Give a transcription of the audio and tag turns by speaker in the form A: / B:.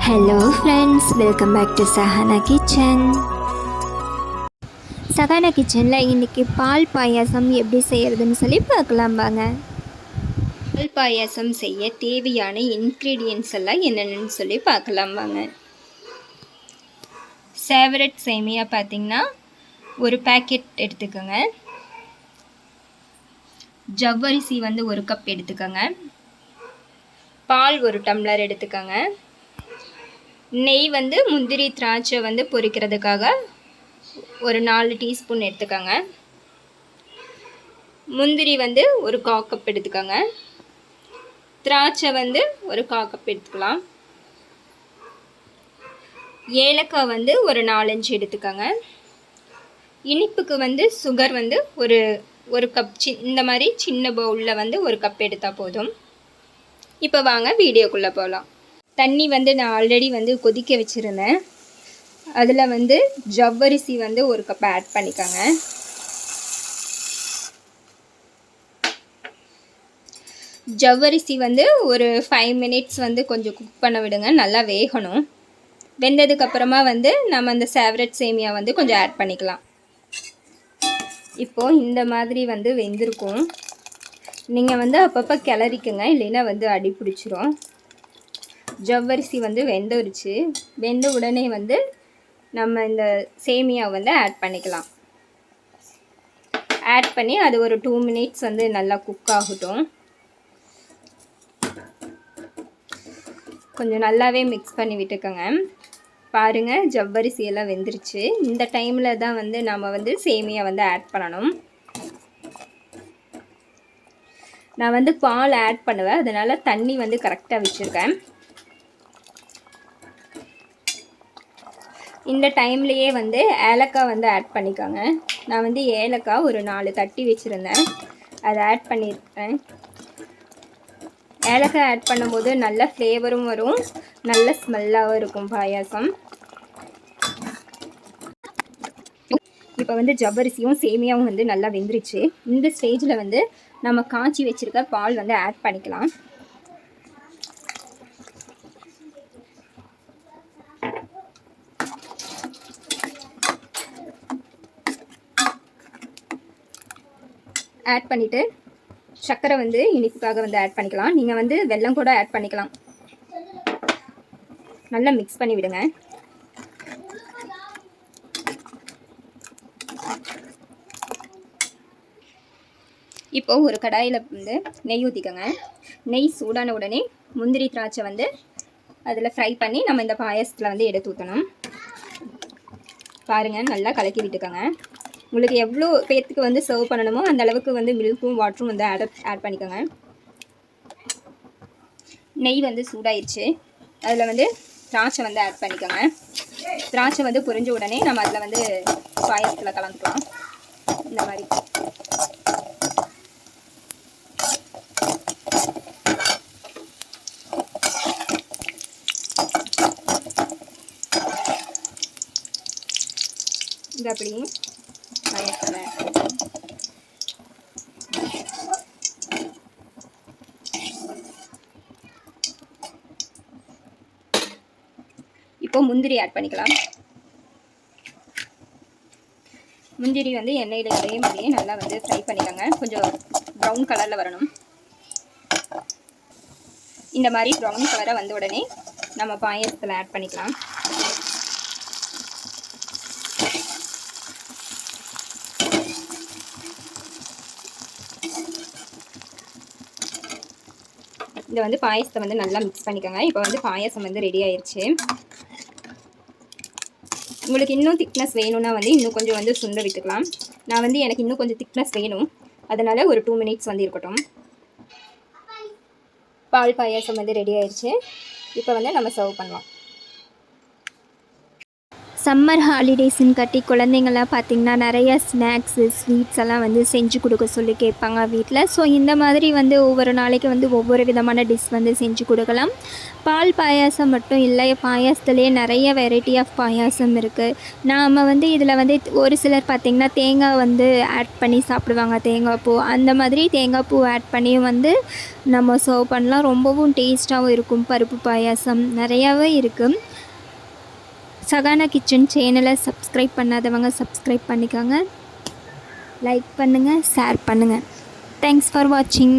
A: Hello friends, welcome back to Sahana kitchen. Sahana கிச்சனில் இன்றைக்கி பால் பாயாசம் எப்படி செய்கிறதுன்னு சொல்லி பார்க்கலாம் வாங்க. பால் பாயாசம் செய்ய தேவையான இன்க்ரீடியன்ட்ஸ் எல்லாம் என்னென்னு சொல்லி பார்க்கலாம் வாங்க. சேவரட் சேமியா பார்த்திங்கன்னா ஒரு பேக்கெட் எடுத்துக்கோங்க. ஜவ்வரிசி ஒரு கப் எடுத்துக்கோங்க. பால் ஒரு டம்ளர் எடுத்துக்கோங்க. நெய் முந்திரி திராட்சை பொரிக்கிறதுக்காக ஒரு 4 டீஸ்பூன் எடுத்துக்கோங்க. முந்திரி ஒரு 1/4 கப் எடுத்துக்கோங்க. திராட்சை ஒரு 1/4 கப் எடுத்துக்கலாம். ஏலக்காய் ஒரு 4-5 எடுத்துக்கோங்க. இனிப்புக்கு சுகர் ஒரு கப் இந்த மாதிரி சின்ன பவுலில் 1 கப் எடுத்தால் போதும். இப்போ வாங்க வீடியோக்குள்ளே போகலாம். தண்ணி நான் ஆல்ரெடி கொதிக்க வச்சுருந்தேன். அதில் ஜவ்வரிசி 1 கப் ஆட் பண்ணிக்கோங்க. ஜவ்வரிசி ஒரு 5 மினிட்ஸ் கொஞ்சம் குக் பண்ண விடுங்க. நல்லா வேகணும். வெந்ததுக்கப்புறமா நம்ம அந்த சேவரட் சேமியா கொஞ்சம் ஆட் பண்ணிக்கலாம். இப்போது இந்த மாதிரி வெந்திருக்கும். நீங்கள் அப்பப்போ கிளறிக்குங்க, இல்லைன்னா அடி பிடிச்சிரும். ஜவ்வரிசி வெந்துருச்சு. வெந்த உடனே நம்ம இந்த சேமியா ஆட் பண்ணிக்கலாம். ஆட் பண்ணி அது ஒரு 2 மினிட்ஸ் நல்லா குக் ஆகட்டும். கொஞ்சம் நல்லாவே மிக்ஸ் பண்ணி விட்டுக்கோங்க. பாருங்கள், ஜவ்வரிசி எல்லாம் வெந்துருச்சு. இந்த டைமில் தான் நம்ம சேமியா ஆட் பண்ணணும். நான் பால் ஆட் பண்ணுவேன், அதனால் தண்ணி கரெக்டாக வச்சுருக்கேன். இந்த டைம்லேயே ஏலக்காய் ஆட் பண்ணிக்கோங்க. நான் ஏலக்காய் ஒரு 4 தட்டி வச்சுருந்தேன், அதை ஆட் பண்ணியிருக்கேன். ஏலக்காய் ஆட் பண்ணும்போது நல்ல ஃப்ளேவரும் வரும், நல்ல ஸ்மெல்லாகவும் இருக்கும் பாயாசம். இப்போ ஜவ்வரிசியும் சேமியாவும் நல்லா வெந்துருச்சு. இந்த ஸ்டேஜில் நம்ம காய்ச்சி வச்சுருக்க பால் ஆட் பண்ணிக்கலாம். ஆட் பண்ணிவிட்டு சர்க்கரை இனிப்புக்காக ஆட் பண்ணிக்கலாம். நீங்கள் வெல்லம் கூட ஆட் பண்ணிக்கலாம். நல்லா மிக்ஸ் பண்ணி விடுங்க. இப்போது ஒரு கடாயில் நெய் ஊற்றிக்கோங்க. நெய் சூடான உடனே முந்திரி திராட்சை அதில் ஃப்ரை பண்ணி நம்ம இந்த பாயசத்தில் எடுத்து ஊற்றணும். பாருங்கள், நல்லா கலக்கி விட்டுக்கோங்க. உங்களுக்கு எவ்வளோ பேர்த்துக்கு சர்வ் பண்ணணுமோ அந்த அளவுக்கு மில்க்கும் வாட்டரும் ஆட் பண்ணிக்கோங்க. நெய் சூடாயிருச்சு. அதில் திராட்சை ஆட் பண்ணிக்கோங்க. திராட்சை பொரிஞ்ச உடனே நம்ம அதில் பாயசத்தில் கலந்துக்கலாம். இந்த மாதிரி இது அப்படி பாயசத்தில் இப்போ முந்திரி ஆட் பண்ணிக்கலாம். முந்திரி எண்ணெயில் இதே மாதிரியே நல்லா ஃப்ரை பண்ணிக்கோங்க. கொஞ்சம் ப்ரௌன் கலரில் வரணும். இந்த மாதிரி ப்ரௌன் கலரை வந்த உடனே நம்ம பாயசத்தில் ஆட் பண்ணிக்கலாம். இதை பாயசத்தை நல்லா மிக்ஸ் பண்ணிக்கோங்க. இப்போ பாயசம் ரெடி ஆயிடுச்சு. உங்களுக்கு இன்னும் திக்னஸ் வேணும்னா இன்னும் கொஞ்சம் சுண்ட விட்டுக்கலாம். நான் எனக்கு இன்னும் கொஞ்சம் திக்னஸ் வேணும், அதனால் ஒரு 2 மினிட்ஸ் இருக்கட்டும். பால் பாயாசம் ரெடி ஆயிடுச்சு. இப்போ நம்ம சர்வ் பண்ணலாம். சம்மர் ஹாலிடேஸ்ன்னு கட்டி குழந்தைங்களாம் பார்த்திங்கன்னா நிறையா ஸ்நாக்ஸு ஸ்வீட்ஸ் எல்லாம் வந்து செஞ்சு கொடுக்க சொல்லி கேட்பாங்க வீட்டில். ஸோ இந்த மாதிரி வந்து ஒவ்வொரு நாளைக்கு வந்து ஒவ்வொரு விதமான டிஷ் வந்து செஞ்சு கொடுக்கலாம். பால் பாயாசம் மட்டும் இல்லை, பாயாசத்துலேயே நிறைய வெரைட்டி ஆஃப் பாயாசம் இருக்குது. நாம் வந்து இதில் வந்து ஒரு சிலர் பார்த்திங்கன்னா தேங்காய் வந்து ஆட் பண்ணி சாப்பிடுவாங்க, தேங்காய் பூ. அந்த மாதிரி தேங்காய் பூ ஆட் பண்ணியும் வந்து நம்ம சர்வ் பண்ணலாம். ரொம்பவும் டேஸ்ட்டாகவும் இருக்கும். பருப்பு பாயாசம் நிறையாவே இருக்குது. சகானா கிச்சன் சேனலை சப்ஸ்கிரைப் பண்ணாதவங்க சப்ஸ்கிரைப் பண்ணிக்கோங்க. லைக் பண்ணுங்கள், ஷேர் பண்ணுங்கள். தேங்க்ஸ் ஃபார் வாட்சிங்.